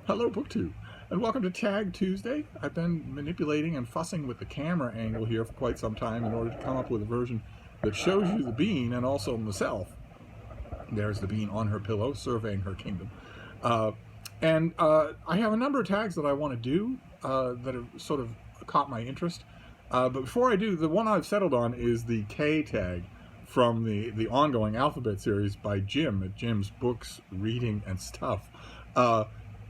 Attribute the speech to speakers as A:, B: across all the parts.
A: Hello, BookTube, and welcome to Tag Tuesday. I've been manipulating and fussing with the camera angle here for quite some time in order to come up with a version that shows you the bean and also myself. There's the bean on her pillow, surveying her kingdom. I have a number of tags that I want to do that have sort of caught my interest. But before I do, the one I've settled on is the K tag from the ongoing alphabet series by Jim at Jim's Books, Reading, and Stuff.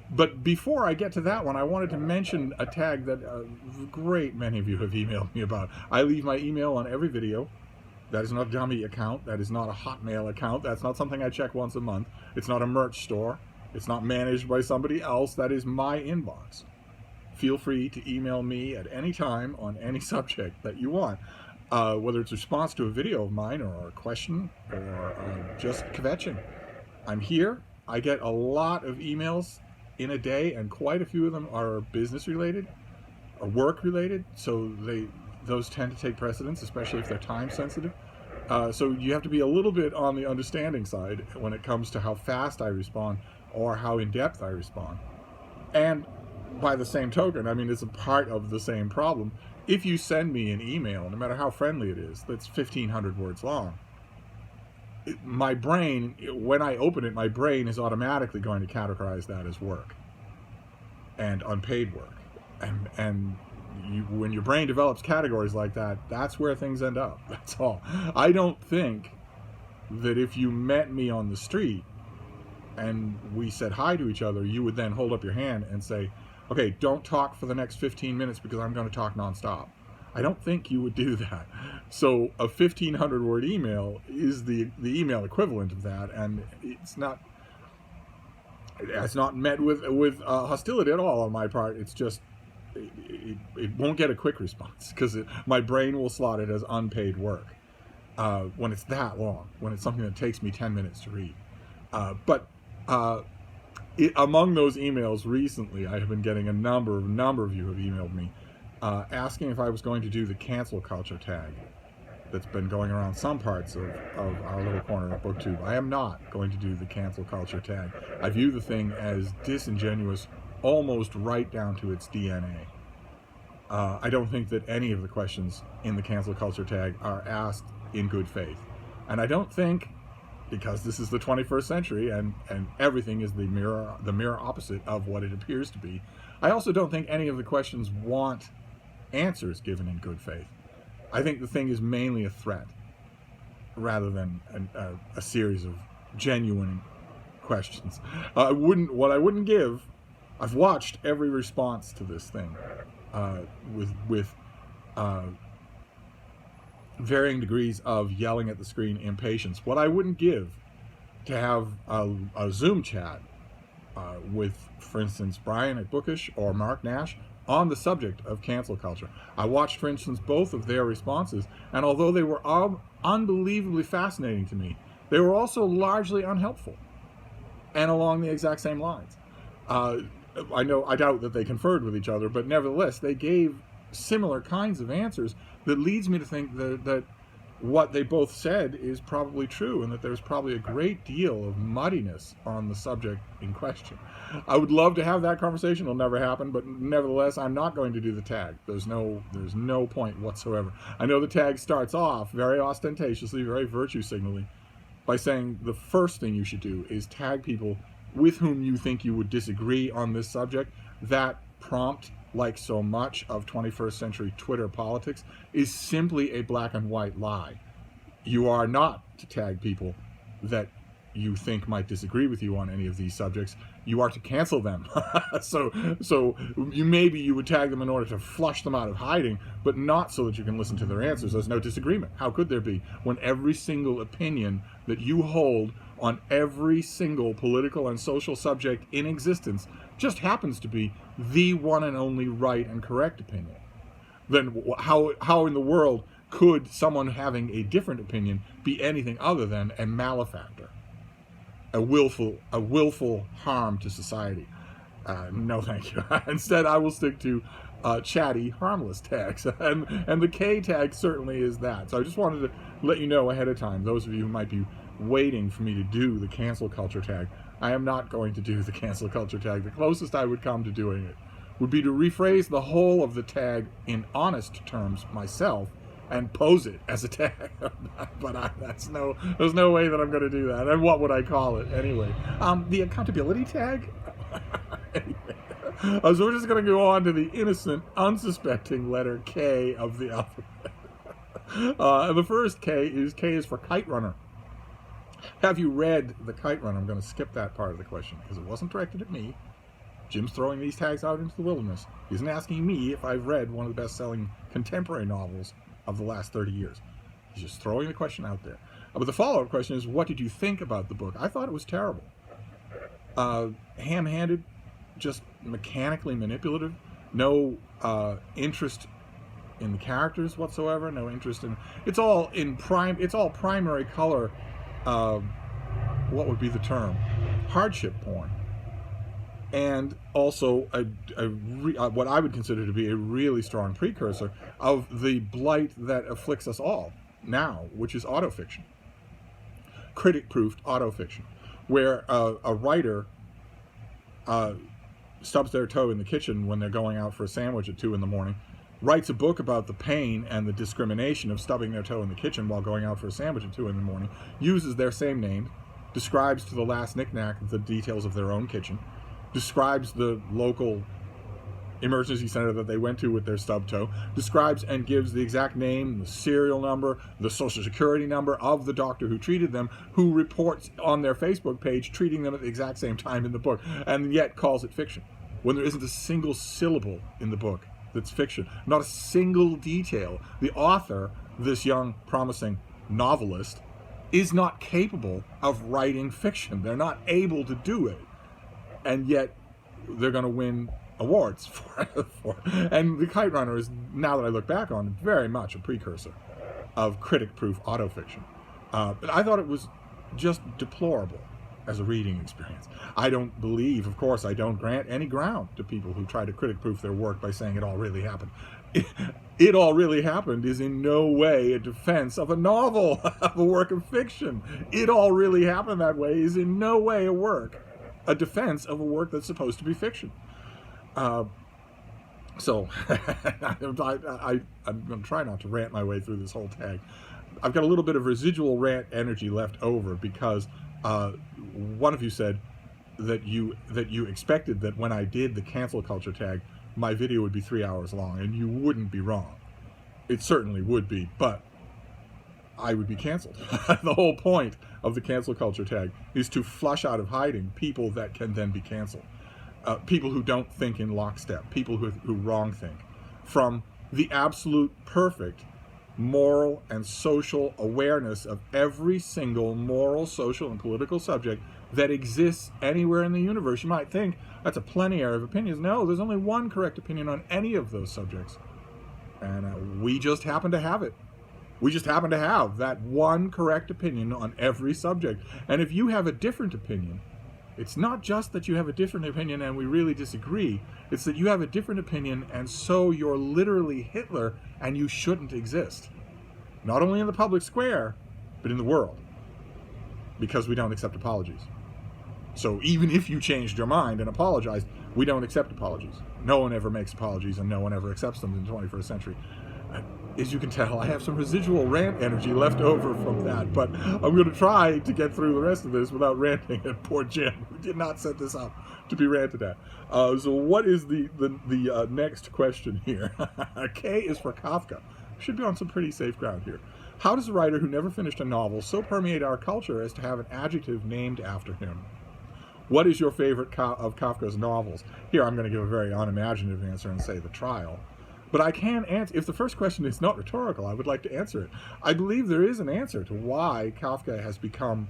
A: But before I get to that one, I wanted to mention a tag that a great many of you have emailed me about. I leave my email on every video. That is not a dummy account. That is not a Hotmail account. That's not something I check once a month. It's not a merch store. It's not managed by somebody else. That is my inbox. Feel free to email me at any time on any subject that you want. Whether it's a response to a video of mine or a question or just kvetching. I'm here. I get a lot of emails in a day, and quite a few of them are business related or work related, so those tend to take precedence, especially if they're time sensitive. So you have to be a little bit on the understanding side when it comes to how fast I respond or how in depth I respond. And by the same token, I mean, it's a part of the same problem. If you send me an email, no matter how friendly it is, that's 1,500 words long, my brain, when I open it, my brain is automatically going to categorize that as work and unpaid work. And when your brain develops categories like that, that's where things end up. That's all. I don't think that if you met me on the street and we said hi to each other, you would then hold up your hand and say, okay, don't talk for the next 15 minutes because I'm going to talk nonstop. I don't think you would do that. So a 1,500 word email is the email equivalent of that, and it's not met with hostility at all on my part. It's just it won't get a quick response because my brain will slot it as unpaid work when it's that long, when it's something that takes me 10 minutes to read. Among those emails recently, I have been getting a number of you have emailed me asking if I was going to do the cancel culture tag that's been going around some parts of our little corner of BookTube. I am not going to do the cancel culture tag. I view the thing as disingenuous almost right down to its DNA. I don't think that any of the questions in the cancel culture tag are asked in good faith. And I don't think, because this is the 21st century and everything is the mirror opposite of what it appears to be, I also don't think any of the questions want answers given in good faith. I think the thing is mainly a threat rather than a series of genuine questions. What I wouldn't give, I've watched every response to this thing with varying degrees of yelling at the screen impatience. What I wouldn't give to have a Zoom chat with, for instance, Brian at Bookish or Mark Nash on the subject of cancel culture. I watched, for instance, both of their responses, and although they were unbelievably fascinating to me, they were also largely unhelpful and along the exact same lines. I doubt that they conferred with each other, but nevertheless, they gave similar kinds of answers that leads me to think that what they both said is probably true, and that there's probably a great deal of muddiness on the subject in question. I would love to have that conversation. It'll never happen, but nevertheless, I'm not going to do the tag. There's no point whatsoever. I know the tag starts off very ostentatiously, very virtue signaling, by saying the first thing you should do is tag people with whom you think you would disagree on this subject. That prompt, like so much of 21st century Twitter politics, is simply a black and white lie. You are not to tag people that you think might disagree with you on any of these subjects. You are to cancel them. So you would tag them in order to flush them out of hiding, but not so that you can listen to their answers. There's no disagreement. How could there be, when every single opinion that you hold on every single political and social subject in existence just happens to be the one and only right and correct opinion? Then how in the world could someone having a different opinion be anything other than a malefactor, a willful harm to society? No, thank you. Instead, I will stick to chatty, harmless tags, and the K tag certainly is that. So I just wanted to let you know ahead of time, those of you who might be waiting for me to do the cancel culture tag. I am not going to do the cancel culture tag. The closest I would come to doing it would be to rephrase the whole of the tag in honest terms myself and pose it as a tag. But there's no way that I'm going to do that. And what would I call it anyway? The accountability tag? Anyway, so we're just going to go on to the innocent, unsuspecting letter K of the alphabet. The first K is for Kite Runner. Have you read the Kite Runner? I'm going to skip that part of the question because it wasn't directed at me. Jim's throwing these tags out into the wilderness. He isn't asking me if I've read one of the best-selling contemporary novels of the last 30 years. He's just throwing the question out there. But the follow-up question is, what did you think about the book? I thought it was terrible. Ham-handed, just mechanically manipulative, no interest in the characters whatsoever, no interest in... It's all primary color, what would be the term? Hardship porn. And also what I would consider to be a really strong precursor of the blight that afflicts us all now, which is autofiction. Critic-proofed autofiction, where a writer stubs their toe in the kitchen when they're going out for a sandwich at 2 in the morning, writes a book about the pain and the discrimination of stubbing their toe in the kitchen while going out for a sandwich at 2 in the morning, uses their same name, describes to the last knick-knack the details of their own kitchen, describes the local emergency center that they went to with their stub toe, describes and gives the exact name, the serial number, the social security number of the doctor who treated them, who reports on their Facebook page treating them at the exact same time in the book, and yet calls it fiction, when there isn't a single syllable in the book that's fiction, not a single detail. The author, this young, promising novelist, is not capable of writing fiction. They're not able to do it. And yet, they're going to win awards for it. And the Kite Runner is, now that I look back on it, very much a precursor of critic-proof autofiction. But I thought it was just deplorable as a reading experience. I don't believe, of course, I don't grant any ground to people who try to critic-proof their work by saying it all really happened. It all really happened is in no way a defense of a novel, of a work of fiction. It all really happened that way is in no way a defense of a work that's supposed to be fiction. So I'm going to try not to rant my way through this whole tag. I've got a little bit of residual rant energy left over because one of you said that you expected that when I did the cancel culture tag, my video would be 3 hours long, and you wouldn't be wrong. It certainly would be, but I would be canceled. The whole point of the cancel culture tag is to flush out of hiding people that can then be canceled. People who don't think in lockstep, people who wrong think, from the absolute perfect moral and social awareness of every single moral, social, and political subject that exists anywhere in the universe. You might think that's a plenary of opinions. No, there's only one correct opinion on any of those subjects. And we just happen to have it. We just happen to have that one correct opinion on every subject. And if you have a different opinion, it's not just that you have a different opinion and we really disagree. It's that you have a different opinion and so you're literally Hitler and you shouldn't exist. Not only in the public square, but in the world. Because we don't accept apologies. So even if you changed your mind and apologized, we don't accept apologies. No one ever makes apologies and no one ever accepts them in the 21st century. As you can tell, I have some residual rant energy left over from that, but I'm going to try to get through the rest of this without ranting at poor Jim, who did not set this up to be ranted at. So what is the next question here? K is for Kafka. Should be on some pretty safe ground here. How does a writer who never finished a novel so permeate our culture as to have an adjective named after him? What is your favorite of Kafka's novels? Here I'm going to give a very unimaginative answer and say The Trial. But I can answer, if the first question is not rhetorical, I would like to answer it. I believe there is an answer to why Kafka has become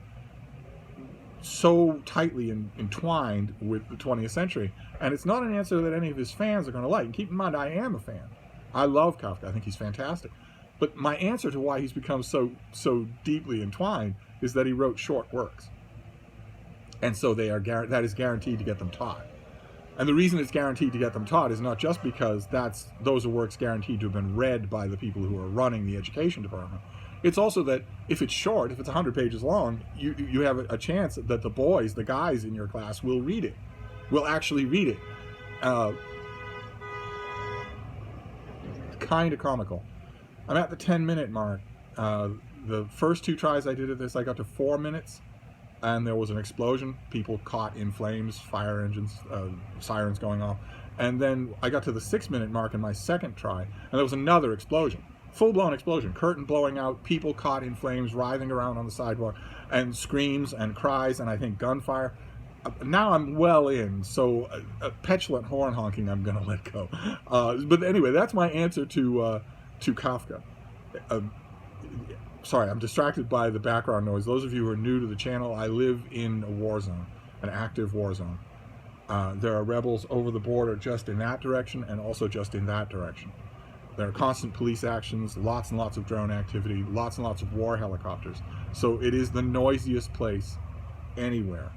A: so tightly entwined with the 20th century. And it's not an answer that any of his fans are going to like. And keep in mind, I am a fan. I love Kafka. I think he's fantastic. But my answer to why he's become so deeply entwined is that he wrote short works. And so that is guaranteed to get them taught. And the reason it's guaranteed to get them taught is not just because those are works guaranteed to have been read by the people who are running the education department. It's also that if it's short, if it's 100 pages long, you have a chance that the boys, the guys in your class, will read it, will actually read it. Kind of comical. I'm at the 10-minute mark. The first 2 tries I did at this, I got to 4 minutes, and there was an explosion. People caught in flames, fire engines, sirens going off. And then I got to the 6-minute mark in my second try, and there was another explosion. Full-blown explosion, curtain blowing out, people caught in flames, writhing around on the sidewalk, and screams and cries, and I think gunfire. Now I'm well in, so petulant horn honking I'm going to let go. But anyway, that's my answer to Kafka. Sorry, I'm distracted by the background noise. Those of you who are new to the channel, I live in a war zone, an active war zone. There are rebels over the border just in that direction and also just in that direction. There are constant police actions, lots and lots of drone activity, lots and lots of war helicopters. So it is the noisiest place anywhere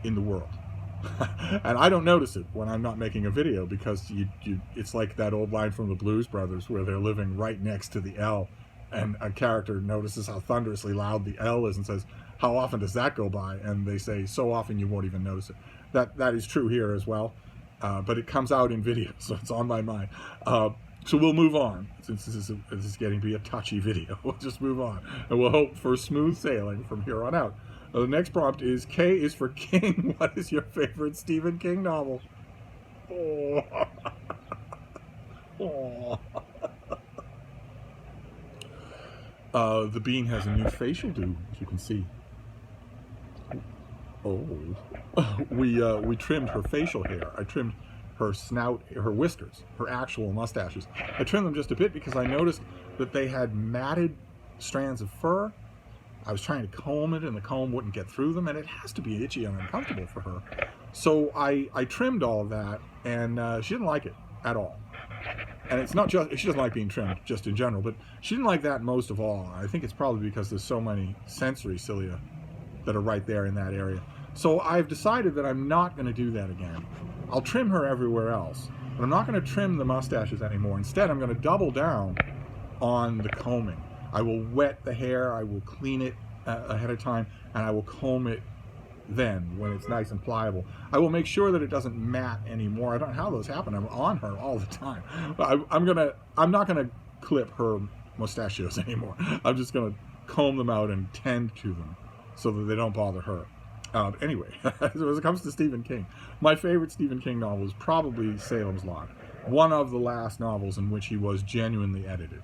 A: in the world. And I don't notice it when I'm not making a video, because it's like that old line from the Blues Brothers where they're living right next to the L, and a character notices how thunderously loud the L is and says, how often does that go by? And they say, so often you won't even notice it. That is true here as well, but it comes out in video, so it's on my mind. So we'll move on, since this is getting to be a touchy video. We'll just move on, and we'll hope for smooth sailing from here on out. The next prompt is, K is for King. What is your favorite Stephen King novel? Oh. Oh. The bean has a new facial do, as you can see. Oh. We trimmed her facial hair. I trimmed her snout, her whiskers, her actual mustaches. I trimmed them just a bit because I noticed that they had matted strands of fur. I was trying to comb it, and the comb wouldn't get through them, and it has to be itchy and uncomfortable for her. So I trimmed all of that, and she didn't like it at all. And it's not just, she doesn't like being trimmed, just in general, but she didn't like that most of all. I think it's probably because there's so many sensory cilia that are right there in that area. So I've decided that I'm not going to do that again. I'll trim her everywhere else, but I'm not going to trim the mustaches anymore. Instead, I'm going to double down on the combing. I will wet the hair, I will clean it ahead of time, and I will comb it then when it's nice and pliable. I will make sure that it doesn't mat anymore. I don't know how those happen. I'm on her all the time. I'm not gonna clip her mustachios anymore. I'm just gonna comb them out and tend to them so that they don't bother her. Anyway, so as it comes to Stephen King, my favorite Stephen King novel is probably Salem's Lot, one of the last novels in which he was genuinely edited,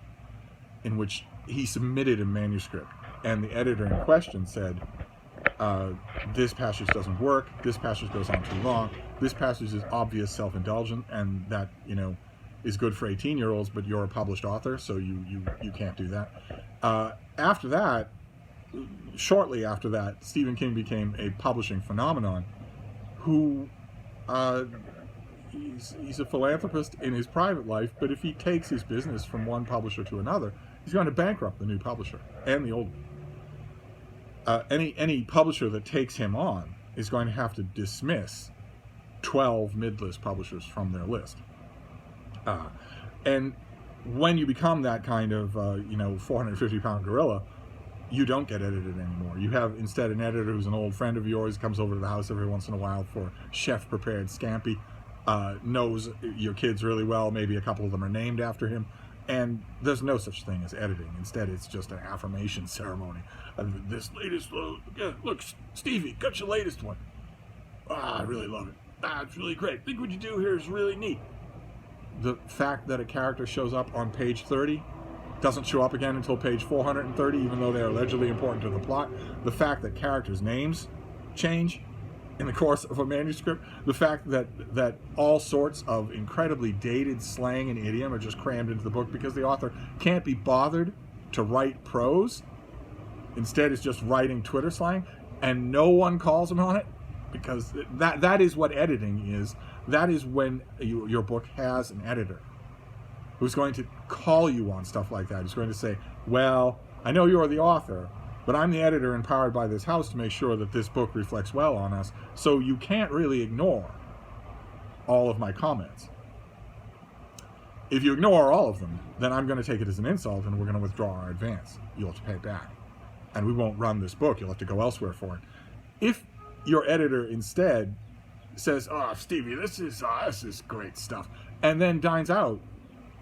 A: in which he submitted a manuscript, and the editor in question said, this passage doesn't work, this passage goes on too long, this passage is obvious self-indulgent, and that, you know, is good for 18-year-olds, but you're a published author, so you can't do that. After that, shortly after that, Stephen King became a publishing phenomenon who, he's a philanthropist in his private life, but if he takes his business from one publisher to another, he's going to bankrupt the new publisher and the old one. Any publisher that takes him on is going to have to dismiss 12 mid-list publishers from their list. And when you become that kind of, 450-pound gorilla, you don't get edited anymore. You have instead an editor who's an old friend of yours, comes over to the house every once in a while for chef-prepared scampi, knows your kids really well, maybe a couple of them are named after him, and there's no such thing as editing. Instead, it's just an affirmation ceremony. This latest, look, Stevie, got your latest one. I really love it. It's really great. Think what you do here is really neat. The fact that a character shows up on page 30 doesn't show up again until page 430, even though they're allegedly important to the plot. The fact that characters' names change in the course of a manuscript. The fact that all sorts of incredibly dated slang and idiom are just crammed into the book because the author can't be bothered to write prose. Instead, it's just writing Twitter slang, and no one calls him on it, because that is what editing is. That is when your book has an editor who's going to call you on stuff like that. Who's going to say, well, I know you're the author, but I'm the editor empowered by this house to make sure that this book reflects well on us, so you can't really ignore all of my comments. If you ignore all of them, then I'm going to take it as an insult and we're going to withdraw our advance. You'll have to pay it back. And we won't run this book. You'll have to go elsewhere for it. If your editor instead says, "Oh, Stevie, this is great stuff," and then dines out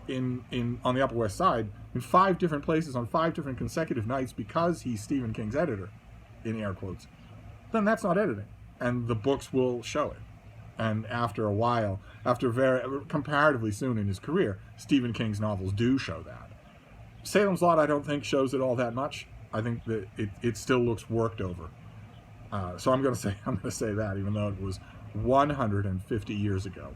A: on the Upper West Side in 5 different places on 5 different consecutive nights because he's Stephen King's editor, in air quotes, then that's not editing. And the books will show it. And after a while, comparatively soon in his career, Stephen King's novels do show that. Salem's Lot, I don't think, shows it all that much. I think that it still looks worked over. So I'm going to say that, even though it was 150 years ago.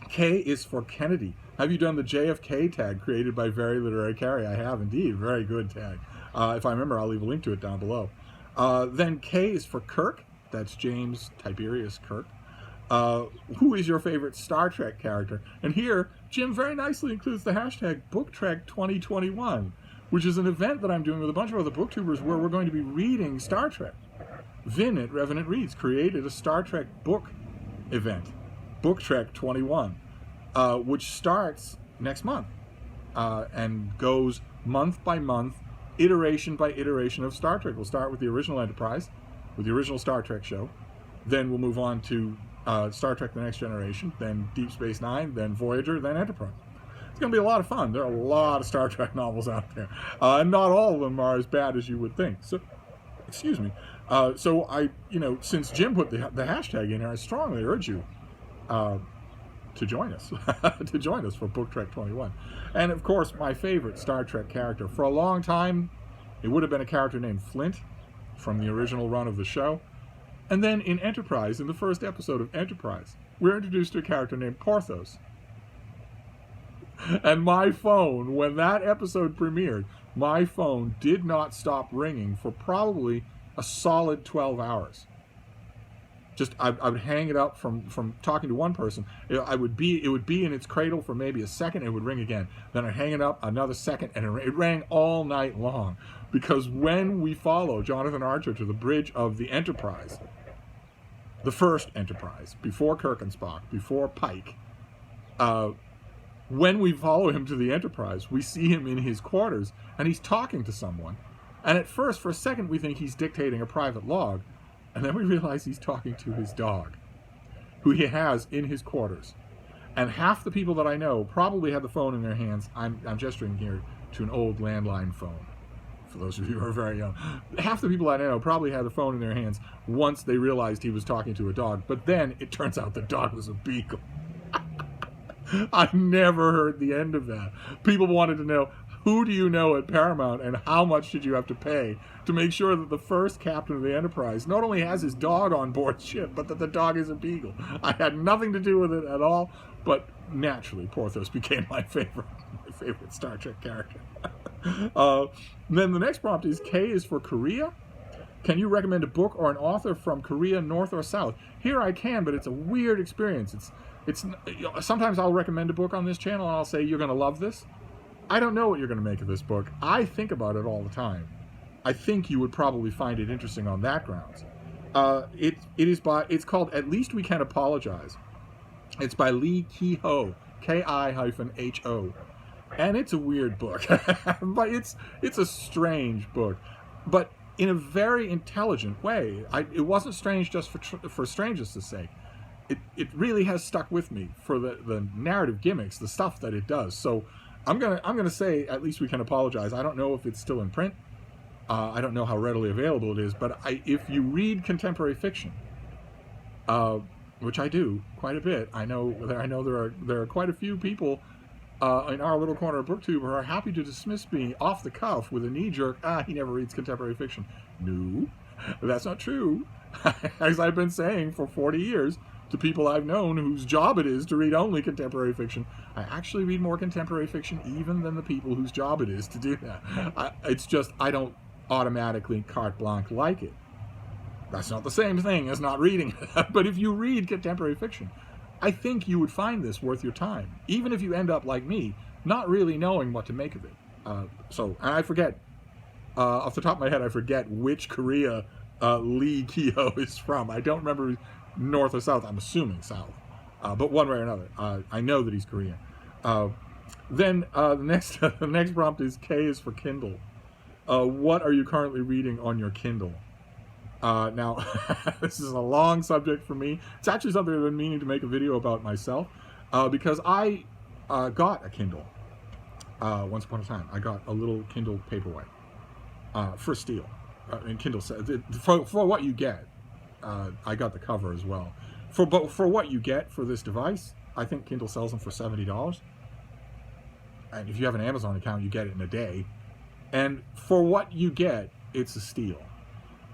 A: K is for Kennedy. Have you done the JFK tag created by Very Literary Kari? I have indeed. Very good tag. If I remember, I'll leave a link to it down below. Then K is for Kirk. That's James Tiberius Kirk. Who is your favorite Star Trek character? And here, Jim very nicely includes the hashtag BookTrek2021, which is an event that I'm doing with a bunch of other booktubers where we're going to be reading Star Trek. Vin at Revenant Reads created a Star Trek book event, BookTrek21, which starts next month and goes month by month, iteration by iteration of Star Trek. We'll start with the original Enterprise, with the original Star Trek show. Then we'll move on to Star Trek The Next Generation, then Deep Space Nine, then Voyager, then Enterprise. It's going to be a lot of fun. There are a lot of Star Trek novels out there. And not all of them are as bad as you would think. So, excuse me. So I, since Jim put the hashtag in here, I strongly urge you to join us, to join us for Book Trek 21. And of course, my favorite Star Trek character. For a long time, it would have been a character named Flint from the original run of the show. And then in Enterprise, in the first episode of Enterprise, we're introduced to a character named Porthos. And my phone, when that episode premiered, my phone did not stop ringing for probably a solid 12 hours. Just, I would hang it up from talking to one person. It would be in its cradle for maybe a second, it would ring again. Then I'd hang it up another second, and it rang all night long. Because when we follow Jonathan Archer to the bridge of the Enterprise, the first Enterprise, before Kirk and Spock, before Pike, when we follow him to the Enterprise, we see him in his quarters, and he's talking to someone. And at first, for a second, we think he's dictating a private log, and then we realize he's talking to his dog, who he has in his quarters. And half the people that I know probably had the phone in their hands. I'm gesturing here to an old landline phone, for those of you who are very young. Half the people I know probably had the phone in their hands once they realized he was talking to a dog. But then it turns out the dog was a beagle. I never heard the end of that. People wanted to know, who do you know at Paramount and how much did you have to pay to make sure that the first captain of the Enterprise not only has his dog on board ship, but that the dog is a beagle. I had nothing to do with it at all, but naturally Porthos became my favorite Star Trek character. Then the next prompt is, K is for Korea. Can you recommend a book or an author from Korea, North or South? Here I can, but it's a weird experience. It's sometimes I'll recommend a book on this channel and I'll say, you're going to love this. I don't know what you're going to make of this book. I think about it all the time. I think you would probably find it interesting on that grounds. It's called At Least We Can Apologize. It's by Lee Ki-ho, Ki-ho. And it's a weird book, but it's a strange book, but in a very intelligent way. It wasn't strange just for strangeness' sake. It really has stuck with me for the narrative gimmicks, the stuff that it does. So I'm gonna say At Least We Can Apologize. I don't know if it's still in print. I don't know how readily available it is, but if you read contemporary fiction, which I do quite a bit, I know there are quite a few people in our little corner of BookTube who are happy to dismiss me off the cuff with a knee-jerk, he never reads contemporary fiction. No, that's not true. As I've been saying for 40 years to people I've known whose job it is to read only contemporary fiction, I actually read more contemporary fiction even than the people whose job it is to do that. It's just, I don't automatically carte blanche like it. That's not the same thing as not reading it. But if you read contemporary fiction, I think you would find this worth your time, even if you end up like me, not really knowing what to make of it. And I forget, off the top of my head, I forget which Korea Lee Ki-ho is from. I don't remember North or South. I'm assuming South. but one way or another, I know that he's Korean. Then the next the next prompt is K is for Kindle. What are you currently reading on your Kindle? Now, this is a long subject for me. It's actually something I've been meaning to make a video about myself, because I got a Kindle once upon a time. I got a little Kindle Paperwhite for steal. And Kindle says for what you get. I got the cover as well. But for what you get for this device, I think Kindle sells them for $70. And if you have an Amazon account, you get it in a day. And for what you get, it's a steal.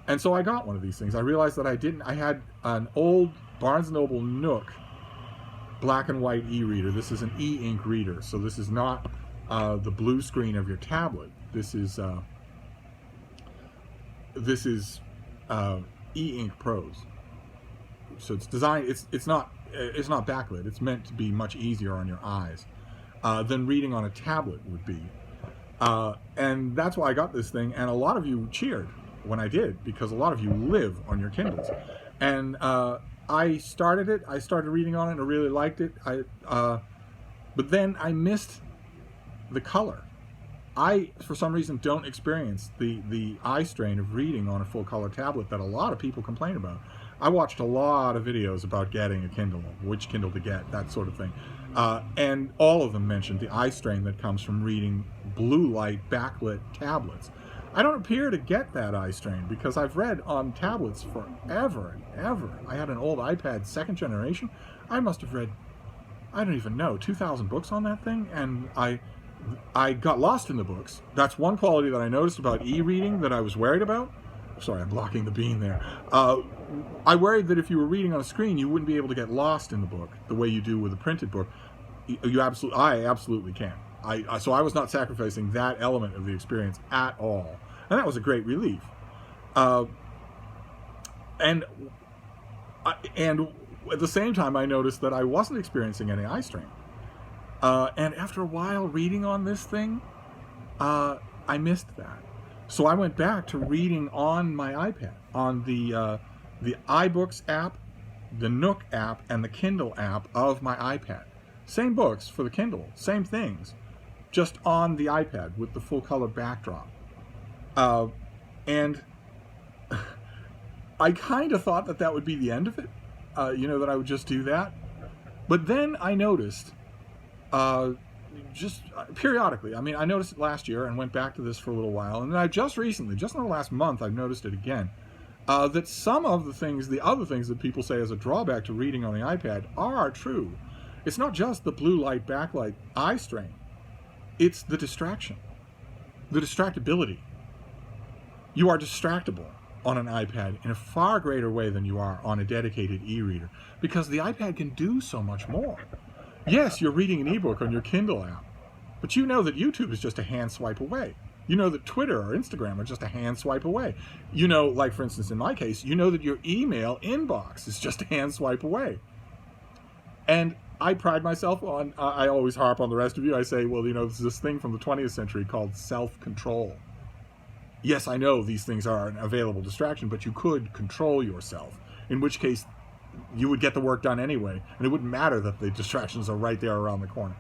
A: And so I got one of these things. I realized that I had an old Barnes & Noble Nook black and white e-reader. This is an e-ink reader. So this is not the blue screen of your tablet. This is e-ink Pros. So it's designed, it's not backlit. It's meant to be much easier on your eyes than reading on a tablet would be. And that's why I got this thing. And a lot of you cheered when I did, because a lot of you live on your Kindles. And I started it. I started reading on it and I really liked it. But then I missed the color. I, for some reason, don't experience the eye strain of reading on a full color tablet that a lot of people complain about. I watched a lot of videos about getting a Kindle, which Kindle to get, that sort of thing. And all of them mentioned the eye strain that comes from reading blue light backlit tablets. I don't appear to get that eye strain because I've read on tablets forever and ever. I had an old iPad 2nd generation. I must have read, I don't even know, 2,000 books on that thing, and I got lost in the books. That's one quality that I noticed about e-reading that I was worried about. Sorry, I'm blocking the bean there. I worried that if you were reading on a screen, you wouldn't be able to get lost in the book the way you do with a printed book. I absolutely can. So I was not sacrificing that element of the experience at all. And that was a great relief. And at the same time, I noticed that I wasn't experiencing any eye strain. And after a while reading on this thing, I missed that. So I went back to reading on my iPad, on the iBooks app, the Nook app, and the Kindle app of my iPad. Same books for the Kindle, same things, just on the iPad with the full color backdrop. And I kind of thought that would be the end of it, that I would just do that. But then I noticed, just periodically, I noticed it last year and went back to this for a little while. And then I just recently, just in the last month, I've noticed it again, that some of the other things that people say as a drawback to reading on the iPad are true. It's not just the blue light backlight eye strain. It's the distraction, the distractibility. You are distractible on an iPad in a far greater way than you are on a dedicated e-reader, because the iPad can do so much more. Yes, you're reading an ebook on your Kindle app, but you know that YouTube is just a hand swipe away. You know that Twitter or Instagram are just a hand swipe away. You know, like for instance in my case, you know that your email inbox is just a hand swipe away. And I pride myself on, I always harp on the rest of you, I say, well, there's this thing from the 20th century called self-control. Yes, I know these things are an available distraction, but you could control yourself, in which case you would get the work done anyway, and it wouldn't matter that the distractions are right there around the corner.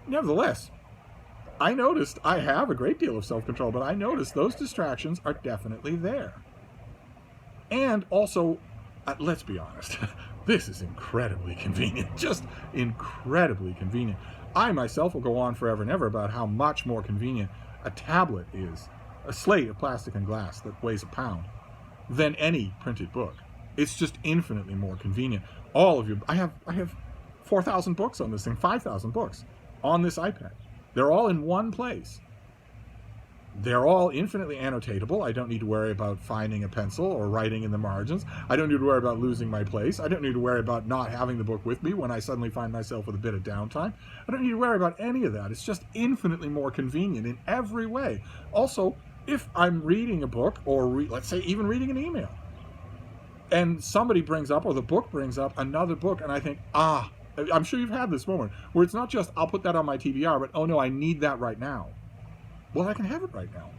A: Nevertheless, I noticed I have a great deal of self-control, but I noticed those distractions are definitely there. And also, let's be honest, this is incredibly convenient, just incredibly convenient. I myself will go on forever and ever about how much more convenient a tablet is, a slate of plastic and glass that weighs a pound, than any printed book. It's just infinitely more convenient. I have 4,000 books on this thing, 5,000 books on this iPad. They're all in one place. They're all infinitely annotatable. I don't need to worry about finding a pencil or writing in the margins. I don't need to worry about losing my place. I don't need to worry about not having the book with me when I suddenly find myself with a bit of downtime. I don't need to worry about any of that. It's just infinitely more convenient in every way. Also, if I'm reading a book, or let's say even reading an email, and somebody brings up, or the book brings up another book, and I think, I'm sure you've had this moment, where it's not just, I'll put that on my TBR, but oh no, I need that right now. Well, I can have it right now.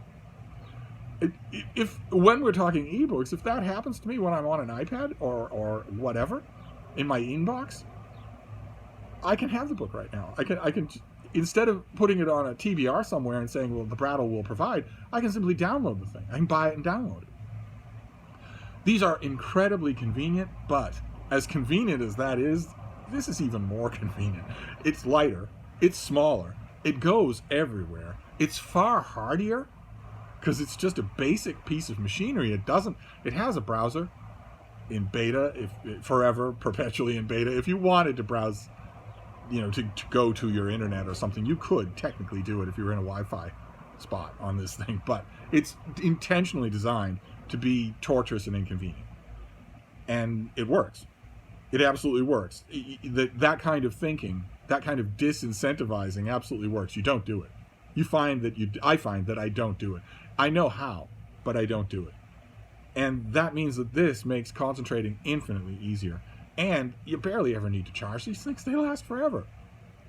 A: When we're talking ebooks, if that happens to me when I'm on an iPad or whatever, in my inbox, I can have the book right now. I can instead of putting it on a TBR somewhere and saying, well, the Brattle will provide, I can simply download the thing. I can buy it and download it. These are incredibly convenient, but as convenient as that is, this is even more convenient. It's lighter, it's smaller, it goes everywhere, it's far hardier, because it's just a basic piece of machinery. It has a browser in beta, forever, perpetually in beta. If you wanted to browse, to go to your internet or something, you could technically do it if you were in a Wi-Fi spot on this thing, but it's intentionally designed to be torturous and inconvenient. And it works. It absolutely works. That kind of thinking, that kind of disincentivizing absolutely works. You don't do it. I find that I don't do it. I know how, but I don't do it. And that means that this makes concentrating infinitely easier. And you barely ever need to charge these things. They last forever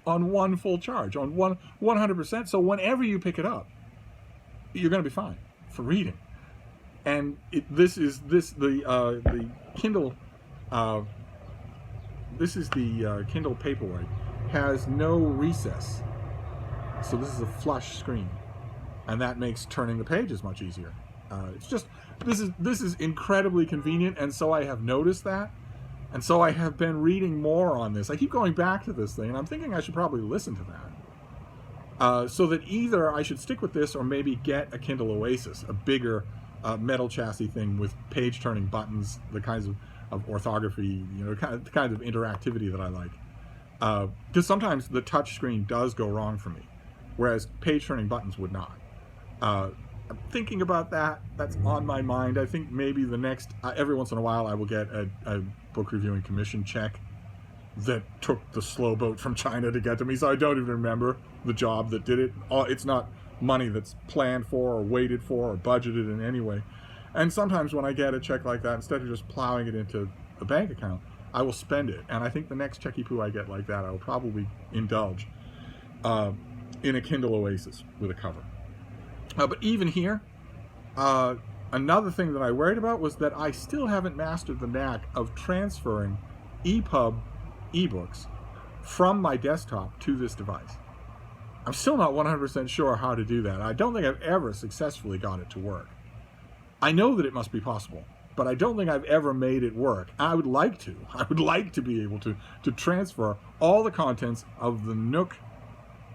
A: on one full charge, on 100%. So whenever you pick it up, you're going to be fine for reading. And the Kindle. This is the Kindle Paperwhite. Has no recess, so this is a flush screen, and that makes turning the pages much easier. This is incredibly convenient, and so I have noticed that, and so I have been reading more on this. I keep going back to this thing, and I'm thinking I should probably listen to that, so that either I should stick with this or maybe get a Kindle Oasis, a bigger metal chassis thing with page turning buttons, the kinds of orthography, the kind of interactivity that I like. Because sometimes the touch screen does go wrong for me, whereas page turning buttons would not. I'm thinking about that. That's on my mind. I think maybe the next, every once in a while, I will get a book reviewing commission check that took the slow boat from China to get to me, so I don't even remember the job that did it. It's not money that's planned for or waited for or budgeted in any way. And sometimes when I get a check like that, instead of just plowing it into a bank account, I will spend it. And I think the next checky poo I get like that, I will probably indulge in a Kindle Oasis with a cover. But even here, another thing that I worried about was that I still haven't mastered the knack of transferring EPUB ebooks from my desktop to this device. I'm still not 100% sure how to do that. I don't think I've ever successfully got it to work. I know that it must be possible, but I don't think I've ever made it work. I would like to. I would like to be able to transfer all the contents of the Nook,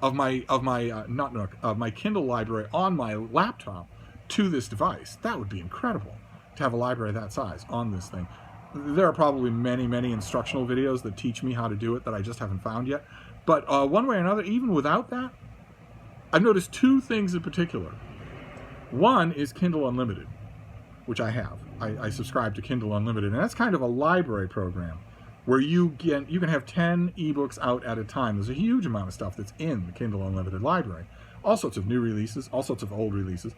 A: of my Kindle library on my laptop to this device. That would be incredible to have a library that size on this thing. There are probably many, many instructional videos that teach me how to do it that I just haven't found yet. But one way or another, even without that, I've noticed two things in particular. One is Kindle Unlimited, which I have. I subscribe to Kindle Unlimited, and that's kind of a library program where you can have 10 ebooks out at a time. There's a huge amount of stuff that's in the Kindle Unlimited library. All sorts of new releases, all sorts of old releases,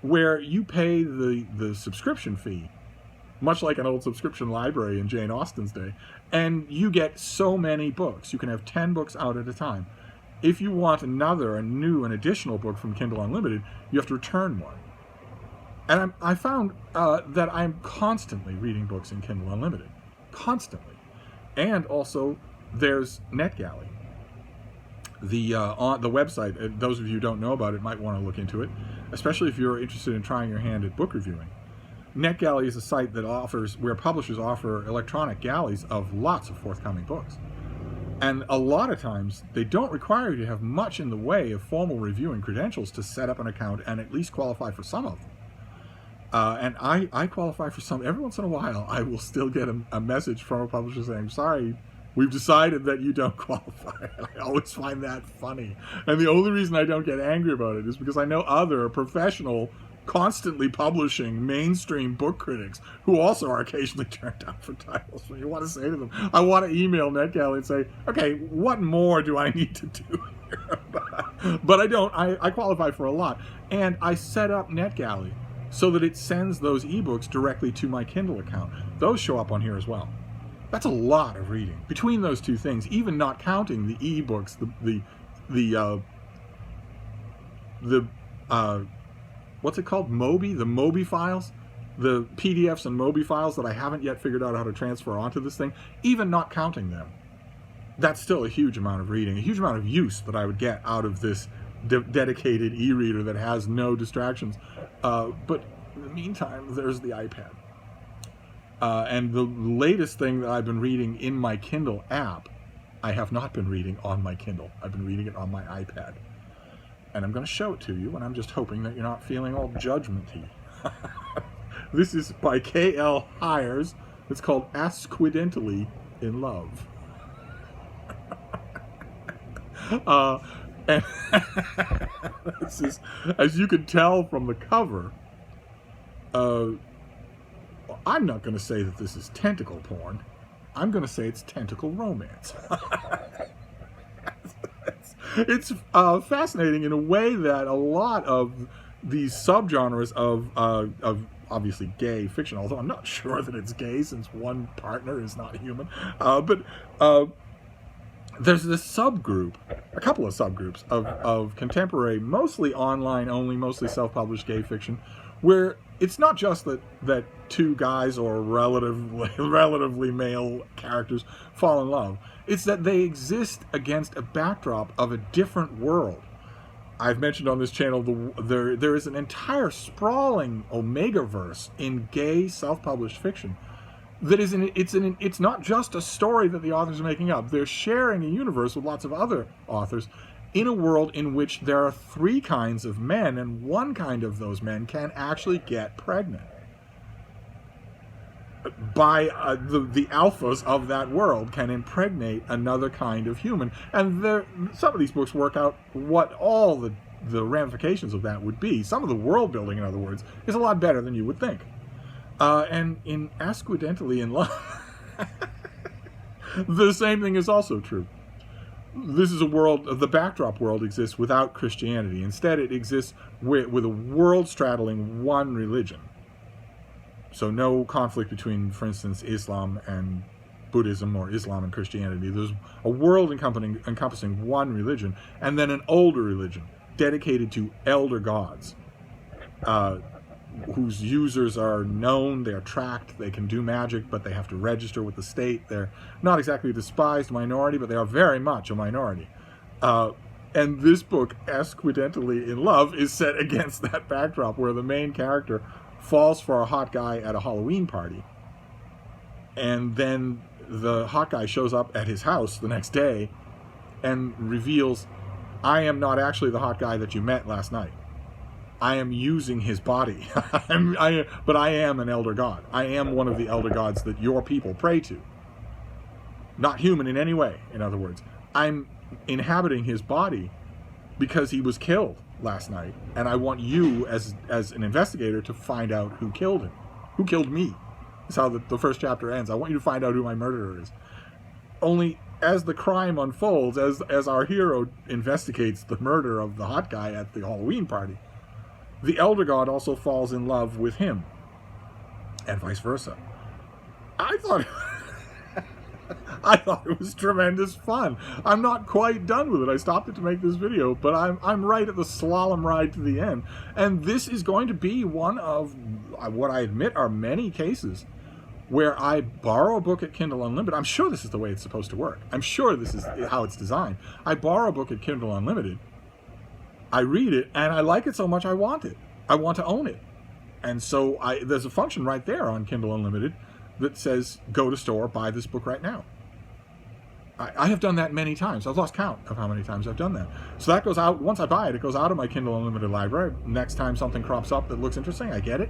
A: where you pay the subscription fee, much like an old subscription library in Jane Austen's day, and you get so many books. You can have 10 books out at a time. If you want an additional book from Kindle Unlimited, you have to return one. And I found that I'm constantly reading books in Kindle Unlimited. Constantly. And also, there's NetGalley. On the website, those of you who don't know about it might want to look into it, especially if you're interested in trying your hand at book reviewing. NetGalley is a site where publishers offer electronic galleys of lots of forthcoming books. And a lot of times, they don't require you to have much in the way of formal reviewing credentials to set up an account and at least qualify for some of them. And I qualify for some. Every once in a while, I will still get a message from a publisher saying, sorry, we've decided that you don't qualify. I always find that funny. And the only reason I don't get angry about it is because I know other professional, constantly publishing mainstream book critics who also are occasionally turned down for titles. So you want to say to them, I want to email NetGalley and say, okay, what more do I need to do here? But I don't. I qualify for a lot. And I set up NetGalley so that it sends those ebooks directly to my Kindle account. Those show up on here as well. That's a lot of reading. Between those two things, even not counting the ebooks, what's it called? Mobi? The Mobi files? The PDFs and Mobi files that I haven't yet figured out how to transfer onto this thing, even not counting them. that's still a huge amount of reading, a huge amount of use that I would get out of this dedicated e-reader that has no distractions. But in the meantime, there's the iPad. And the latest thing that I've been reading in my Kindle app, I have not been reading on my Kindle. I've been reading it on my iPad. And I'm going to show it to you, and I'm just hoping that you're not feeling all judgmenty. This is by K.L. Hires. It's called Accidentally in Love. And this is, as you can tell from the cover, I'm not going to say that this is tentacle porn. I'm going to say it's tentacle romance. It's fascinating in a way that a lot of these subgenres of obviously gay fiction, although I'm not sure that it's gay since one partner is not human, but there's this subgroup, a couple of subgroups of contemporary, mostly online only, mostly self-published gay fiction, where it's not just that two guys or relatively male characters fall in love. It's that they exist against a backdrop of a different world. I've mentioned on this channel there is an entire sprawling omega-verse in gay self-published fiction that is it's not just a story that the authors are making up. They're sharing a universe with lots of other authors in a world in which there are 3 kinds of men, and one kind of those men can actually get pregnant by the alphas of that world can impregnate another kind of human. And some of these books work out what all the ramifications of that would be. Some of the world building, in other words, is a lot better than you would think. And in Accidentally in Love, the same thing is also true. This is a world, the backdrop world exists without Christianity. Instead, it exists with a world straddling one religion. So no conflict between, for instance, Islam and Buddhism or Islam and Christianity. There's a world encompassing one religion, and then an older religion dedicated to elder gods, whose users are known, they're tracked, they can do magic, but they have to register with the state. They're not exactly a despised minority, but they are very much a minority. And this book, Accidentally in Love, is set against that backdrop, where the main character falls for a hot guy at a Halloween party, and then the hot guy shows up at his house the next day and reveals, I am not actually the hot guy that you met last night. I am using his body. But I am an elder god. I am one of the elder gods that your people pray to. Not human in any way, in other words. I'm inhabiting his body because he was killed last night, and I want you, as an investigator, to find out who killed him. Who killed me? That's how the first chapter ends. I want you to find out who my murderer is. Only as the crime unfolds, as our hero investigates the murder of the hot guy at the Halloween party, the elder god also falls in love with him, and vice versa. I thought it was tremendous fun. I'm not quite done with it. I stopped it to make this video, but I'm right at the slalom ride to the end. And this is going to be one of what I admit are many cases where I borrow a book at Kindle Unlimited. I'm sure this is the way it's supposed to work. I'm sure this is how it's designed. I borrow a book at Kindle Unlimited, I read it, and I like it so much I want it. I want to own it. And so there's a function right there on Kindle Unlimited that says, go to store, buy this book right now. I have done that many times. I've lost count of how many times I've done that. So that goes out, once I buy it, it goes out of my Kindle Unlimited library. Next time something crops up that looks interesting, I get it.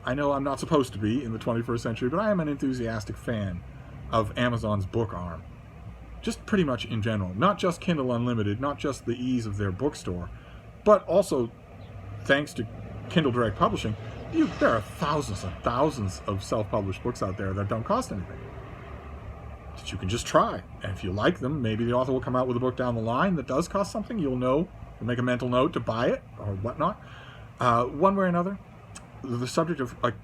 A: I know I'm not supposed to be in the 21st century, but I am an enthusiastic fan of Amazon's book arm. Just pretty much in general. Not just Kindle Unlimited, not just the ease of their bookstore, but also, thanks to Kindle Direct Publishing, there are thousands and thousands of self-published books out there that don't cost anything, that you can just try. And if you like them, maybe the author will come out with a book down the line that does cost something. You'll know, you'll make a mental note to buy it or whatnot. One way or another, the subject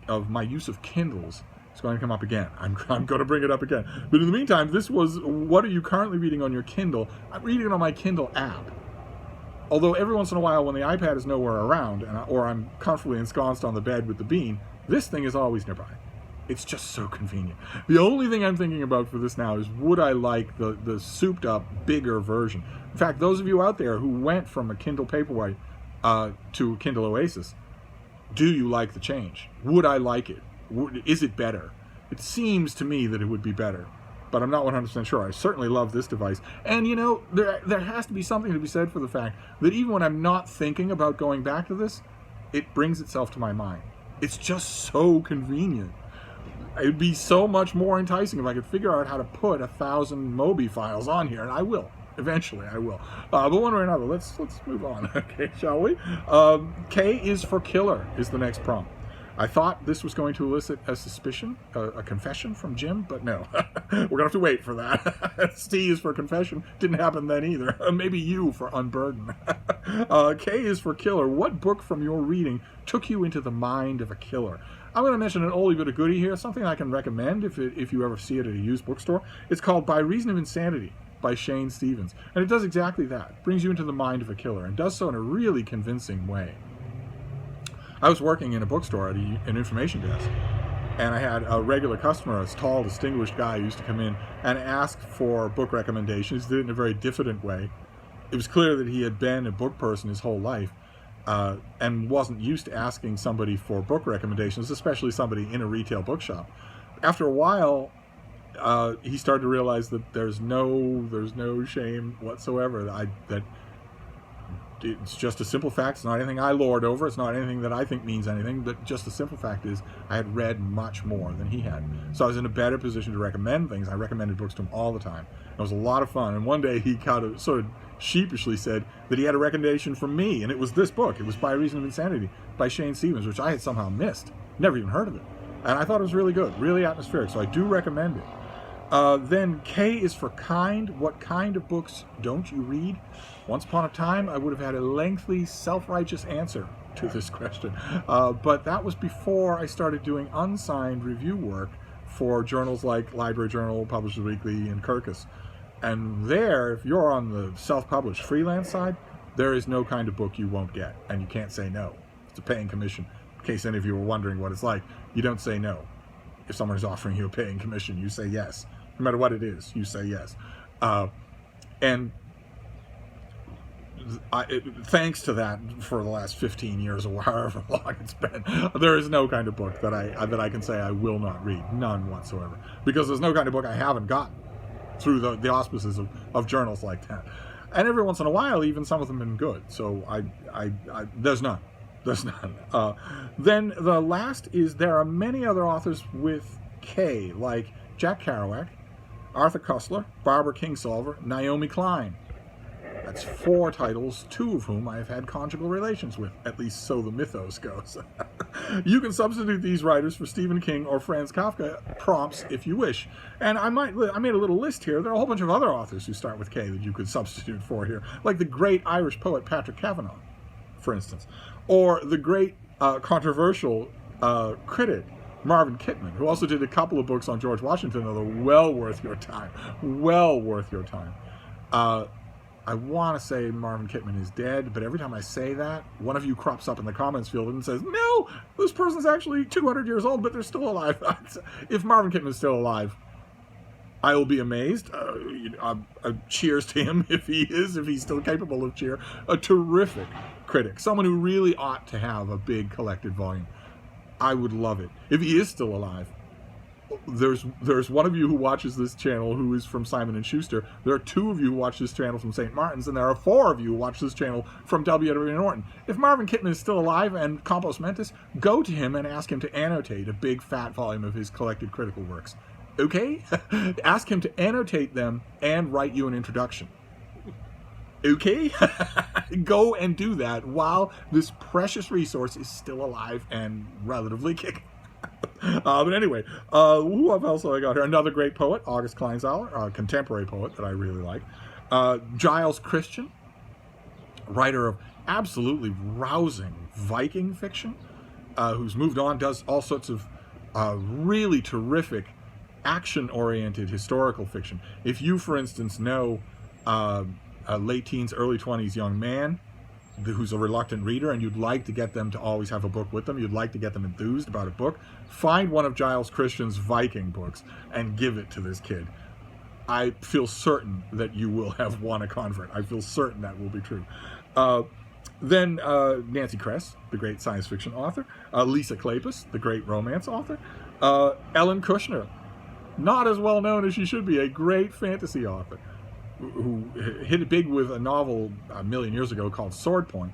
A: of my use of Kindles is going to come up again. I'm going to bring it up again. But in the meantime, this was, what are you currently reading on your Kindle? I'm reading it on my Kindle app. Although every once in a while, when the iPad is nowhere around, or I'm comfortably ensconced on the bed with the bean, this thing is always nearby. It's just so convenient. The only thing I'm thinking about for this now is, would I like the souped up, bigger version? In fact, those of you out there who went from a Kindle Paperwhite to a Kindle Oasis, do you like the change? Would I like it? Is it better? It seems to me that it would be better, but I'm not 100% sure. I certainly love this device. And you know, there has to be something to be said for the fact that even when I'm not thinking about going back to this, it brings itself to my mind. It's just so convenient. It'd be so much more enticing if I could figure out how to put 1,000 Mobi files on here, and I will. Eventually, I will. But one way or another, let's move on, okay, shall we? K is for killer is the next prompt. I thought this was going to elicit a suspicion, a confession from Jim, but no. We're going to have to wait for that. C is for confession. Didn't happen then either. Maybe U for unburden. K is for killer. What book from your reading took you into the mind of a killer? I'm going to mention an oldie but a goodie here, something I can recommend if you ever see it at a used bookstore. It's called By Reason of Insanity by Shane Stevens. And it does exactly that. It brings you into the mind of a killer, and does so in a really convincing way. I was working in a bookstore at an information desk, and I had a regular customer, a tall, distinguished guy who used to come in and ask for book recommendations. He did it in a very diffident way. It was clear that he had been a book person his whole life, and wasn't used to asking somebody for book recommendations, especially somebody in a retail bookshop. After a while, he started to realize that there's no shame whatsoever. That it's just a simple fact. It's not anything I lord over. It's not anything that I think means anything. But just the simple fact is, I had read much more than he had, so I was in a better position to recommend things. I recommended books to him all the time. It was a lot of fun. And one day he kind of sort of sheepishly said that he had a recommendation from me, and it was this book. It was By Reason of Insanity by Shane Stevens, which I had somehow missed. Never even heard of it. And I thought it was really good, really atmospheric, so I do recommend it. Then K is for kind. What kind of books don't you read? Once upon a time, I would have had a lengthy, self-righteous answer to this question. But that was before I started doing unsigned review work for journals like Library Journal, Publishers Weekly, and Kirkus. And there, if you're on the self-published freelance side, there is no kind of book you won't get, and you can't say no. It's a paying commission. In case any of you were wondering what it's like, you don't say no. If someone is offering you a paying commission, you say yes. No matter what it is, you say yes. And thanks to that, for the last 15 years or however long it's been, there is no kind of book that I can say I will not read. None whatsoever. Because there's no kind of book I haven't gotten through the auspices of journals like that. And every once in a while, even some of them have been good. So there's none. There's none. Then the last is, there are many other authors with K, like Jack Kerouac, Arthur Koestler, Barbara Kingsolver, Naomi Klein. That's 4 titles, 2 of whom I have had conjugal relations with, at least so the mythos goes. You can substitute these writers for Stephen King or Franz Kafka prompts if you wish. And I made a little list here. There are a whole bunch of other authors who start with K that you could substitute for here, like the great Irish poet Patrick Kavanagh, for instance, or the great controversial critic Marvin Kittman, who also did a couple of books on George Washington that are well worth your time. Well worth your time. I want to say Marvin Kittman is dead, but every time I say that, one of you crops up in the comments field and says, no, this person's actually 200 years old, but they're still alive. If Marvin Kittman is still alive, I will be amazed. Cheers to him if he's still capable of cheer. A terrific critic, someone who really ought to have a big collected volume. I would love it. If he is still alive, there's one of you who watches this channel who is from Simon & Schuster. There are 2 of you who watch this channel from St. Martin's, and there are 4 of you who watch this channel from W. Edward Norton. If Marvin Kittman is still alive and compos mentis, go to him and ask him to annotate a big fat volume of his collected critical works. Okay? Ask him to annotate them and write you an introduction. Okay? Go and do that while this precious resource is still alive and relatively kicking. But anyway, who else have I got here? Another great poet, August Kleinzahler, a contemporary poet that I really like. Giles Christian, writer of absolutely rousing Viking fiction, who's moved on, does all sorts of really terrific action-oriented historical fiction. If you, for instance, know a late teens, early 20s young man, who's a reluctant reader and you'd like to get them to always have a book with them, you'd like to get them enthused about a book, find one of Giles Christian's Viking books and give it to this kid. I feel certain that you will have won a convert. I feel certain that will be true. Then Nancy Kress, the great science fiction author. Lisa Kleypas, the great romance author. Ellen Kushner, not as well known as she should be, a great fantasy author who hit it big with a novel a million years ago called Sword Point,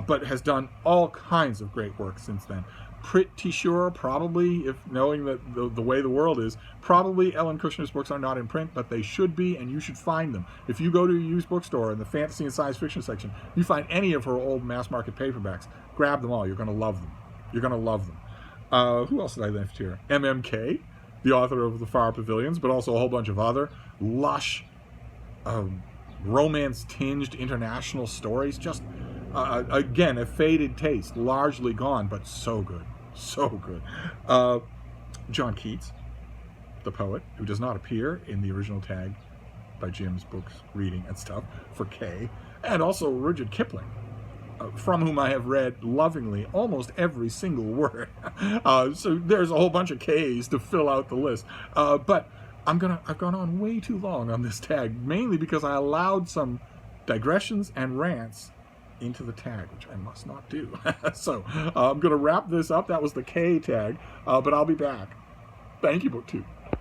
A: but has done all kinds of great work since then. Pretty sure, probably, if knowing that the way the world is, probably Ellen Kushner's books are not in print, but they should be, and you should find them. If you go to a used bookstore in the fantasy and science fiction section, you find any of her old mass market paperbacks, grab them all. You're going to love them. You're going to love them. Who else did I left here? MMK, the author of The Far Pavilions, but also a whole bunch of other lush, romance-tinged international stories. Just, again, a faded taste, largely gone, but so good. So good. John Keats, the poet, who does not appear in the original tag by Jim's books, reading and stuff, for K, and also Rudyard Kipling, from whom I have read lovingly almost every single word. So there's a whole bunch of K's to fill out the list. But I've gone on way too long on this tag, mainly because I allowed some digressions and rants into the tag, which I must not do. So I'm going to wrap this up. That was the K tag, but I'll be back. Thank you, BookTube.